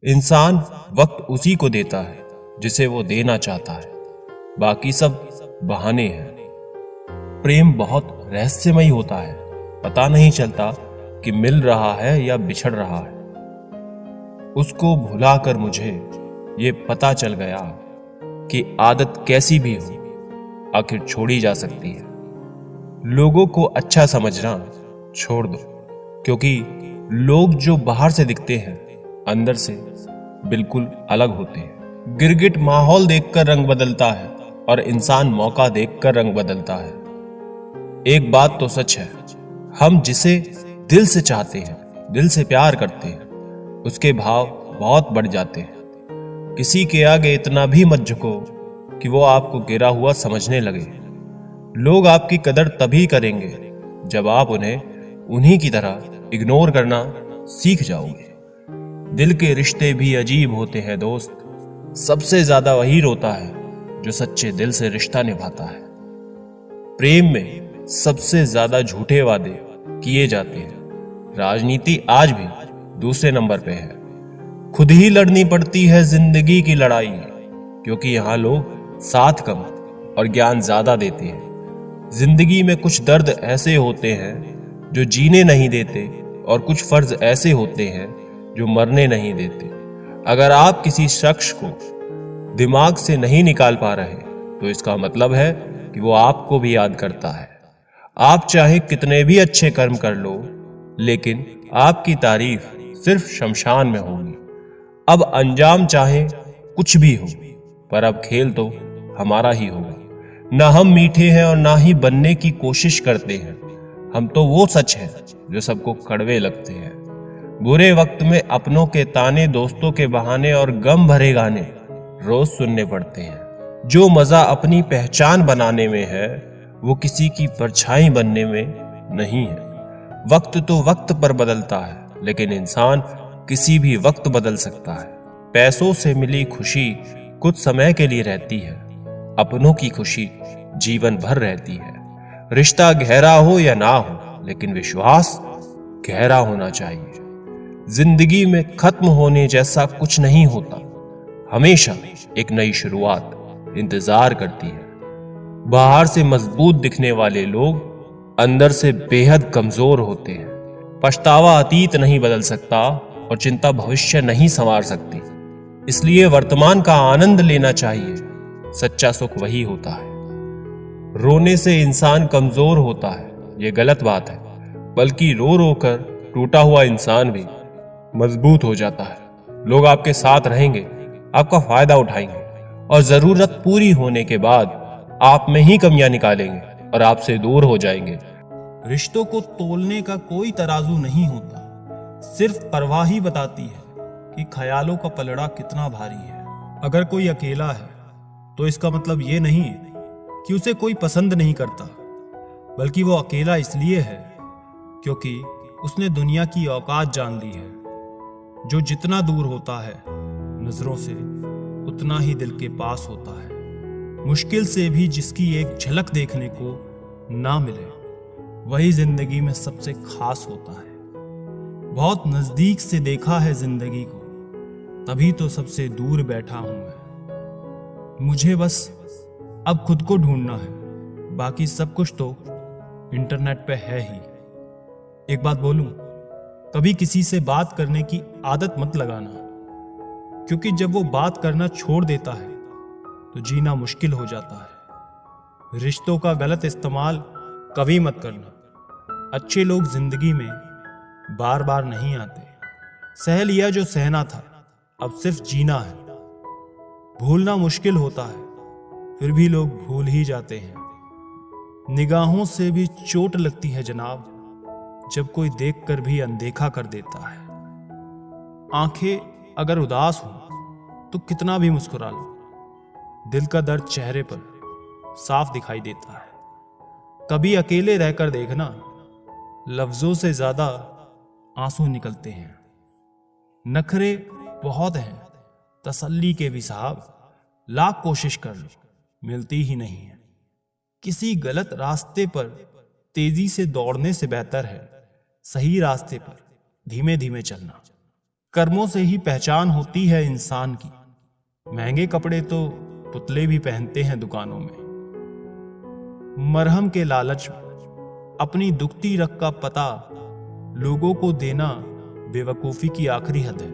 इंसान वक्त उसी को देता है जिसे वो देना चाहता है, बाकी सब बहाने हैं। प्रेम बहुत रहस्यमयी होता है, पता नहीं चलता कि मिल रहा है या बिछड़ रहा है। उसको भुलाकर मुझे ये पता चल गया कि आदत कैसी भी हो आखिर छोड़ी जा सकती है। लोगों को अच्छा समझना छोड़ दो, क्योंकि लोग जो बाहर से दिखते हैं अंदर से बिल्कुल अलग होते हैं। गिरगिट माहौल देखकर रंग बदलता है और इंसान मौका देखकर रंग बदलता है। एक बात तो सच है, हम जिसे दिल से चाहते हैं, दिल से प्यार करते हैं, उसके भाव बहुत बढ़ जाते हैं। किसी के आगे इतना भी मत झुको कि वो आपको गिरा हुआ समझने लगे। लोग आपकी कदर तभी करेंगे जब आप उन्हें उन्हीं की तरह इग्नोर करना सीख जाओगे। दिल के रिश्ते भी अजीब होते हैं दोस्त। सबसे ज्यादा वही रोता है जो सच्चे दिल से रिश्ता निभाता है। प्रेम में सबसे ज्यादा झूठे वादे किए जाते हैं। राजनीति आज भी दूसरे नंबर पे है। खुद ही लड़नी पड़ती है जिंदगी की लड़ाई, क्योंकि यहाँ लोग साथ कम और ज्ञान ज्यादा देते हैं। जिंदगी में कुछ दर्द ऐसे होते हैं जो जीने नहीं देते और कुछ फर्ज ऐसे होते हैं जो मरने नहीं देते। अगर आप किसी शख्स को दिमाग से नहीं निकाल पा रहे तो इसका मतलब है कि वो आपको भी याद करता है। आप चाहे कितने भी अच्छे कर्म कर लो, लेकिन आपकी तारीफ सिर्फ शमशान में होगी। अब अंजाम चाहे कुछ भी हो, पर अब खेल तो हमारा ही होगा। ना हम मीठे हैं और ना ही बनने की कोशिश करते हैं। हम तो वो सच है जो सबको कड़वे लगते हैं। बुरे वक्त में अपनों के ताने, दोस्तों के बहाने और गम भरे गाने रोज सुनने पड़ते हैं। जो मजा अपनी पहचान बनाने में है, वो किसी की परछाई बनने में नहीं है। वक्त तो वक्त पर बदलता है, लेकिन इंसान किसी भी वक्त बदल सकता है। पैसों से मिली खुशी कुछ समय के लिए रहती है, अपनों की खुशी जीवन भर रहती है। रिश्ता गहरा हो या ना हो, लेकिन विश्वास गहरा होना चाहिए। जिंदगी में खत्म होने जैसा कुछ नहीं होता। हमेशा एक नई शुरुआत इंतजार करती है। बाहर से मजबूत दिखने वाले लोग अंदर से बेहद कमजोर होते हैं। पछतावा अतीत नहीं बदल सकता और चिंता भविष्य नहीं संवार सकती। इसलिए वर्तमान का आनंद लेना चाहिए। सच्चा सुख वही होता है। रोने से इंसान कमजोर होता है, ये गलत बात है, बल्कि रो रो कर टूटा हुआ इंसान भी मजबूत हो जाता है। लोग आपके साथ रहेंगे, आपका फायदा उठाएंगे और जरूरत पूरी होने के बाद आप में ही कमियां निकालेंगे और आपसे दूर हो जाएंगे। रिश्तों को तोलने का कोई तराजू नहीं होता, सिर्फ परवाह ही बताती है कि ख्यालों का पलड़ा कितना भारी है। अगर कोई अकेला है तो इसका मतलब ये नहीं कि उसे कोई पसंद नहीं करता, बल्कि वो अकेला इसलिए है क्योंकि उसने दुनिया की औकात जान ली है। जो जितना दूर होता है नजरों से, उतना ही दिल के पास होता है। मुश्किल से भी जिसकी एक झलक देखने को ना मिले, वही जिंदगी में सबसे खास होता है। बहुत नजदीक से देखा है जिंदगी को, तभी तो सबसे दूर बैठा हूं मैं। मुझे बस अब खुद को ढूंढना है, बाकी सब कुछ तो इंटरनेट पे है ही। एक बात बोलूं, कभी किसी से बात करने की आदत मत लगाना, क्योंकि जब वो बात करना छोड़ देता है तो जीना मुश्किल हो जाता है। रिश्तों का गलत इस्तेमाल कभी मत करना। अच्छे लोग जिंदगी में बार बार नहीं आते। सह लिया जो सहना था, अब सिर्फ जीना है। भूलना मुश्किल होता है, फिर भी लोग भूल ही जाते हैं। निगाहों से भी चोट लगती है जनाब, जब कोई देखकर भी अनदेखा कर देता है। आंखें अगर उदास हो तो कितना भी मुस्कुरा लो, दिल का दर्द चेहरे पर साफ दिखाई देता है। कभी अकेले रहकर देखना, लफ्जों से ज्यादा आंसू निकलते हैं। नखरे बहुत हैं, तसल्ली के भी साहब, लाख कोशिश कर लो, मिलती ही नहीं है। किसी गलत रास्ते पर तेजी से दौड़ने से बेहतर है सही रास्ते पर धीमे धीमे चलना। कर्मों से ही पहचान होती है इंसान की। महंगे कपड़े तो पुतले भी पहनते हैं दुकानों में। मरहम के लालच में अपनी दुखती रग का पता लोगों को देना बेवकूफी की आखिरी हद है।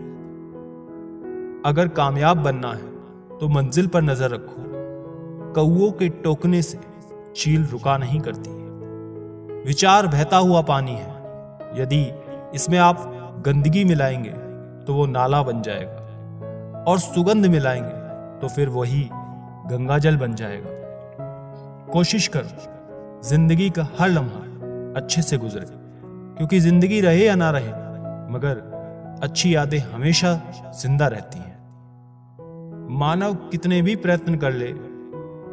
अगर कामयाब बनना है तो मंजिल पर नजर रखो। कौओं के टोकने से चील रुका नहीं करती। विचार बहता हुआ पानी है, यदि इसमें आप गंदगी मिलाएंगे तो वो नाला बन जाएगा, और सुगंध मिलाएंगे तो फिर वही गंगाजल बन जाएगा। कोशिश करो जिंदगी का हर लम्हा अच्छे से गुजरे, क्योंकि जिंदगी रहे या ना रहे मगर अच्छी यादें हमेशा जिंदा रहती हैं। मानव कितने भी प्रयत्न कर ले,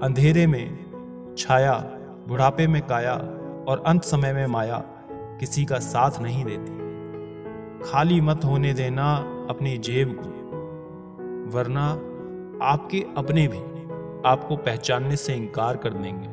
अंधेरे में छाया, बुढ़ापे में काया और अंत समय में माया किसी का साथ नहीं देती। खाली मत होने देना अपनी जेब को, वरना आपके अपने भी आपको पहचानने से इनकार कर देंगे।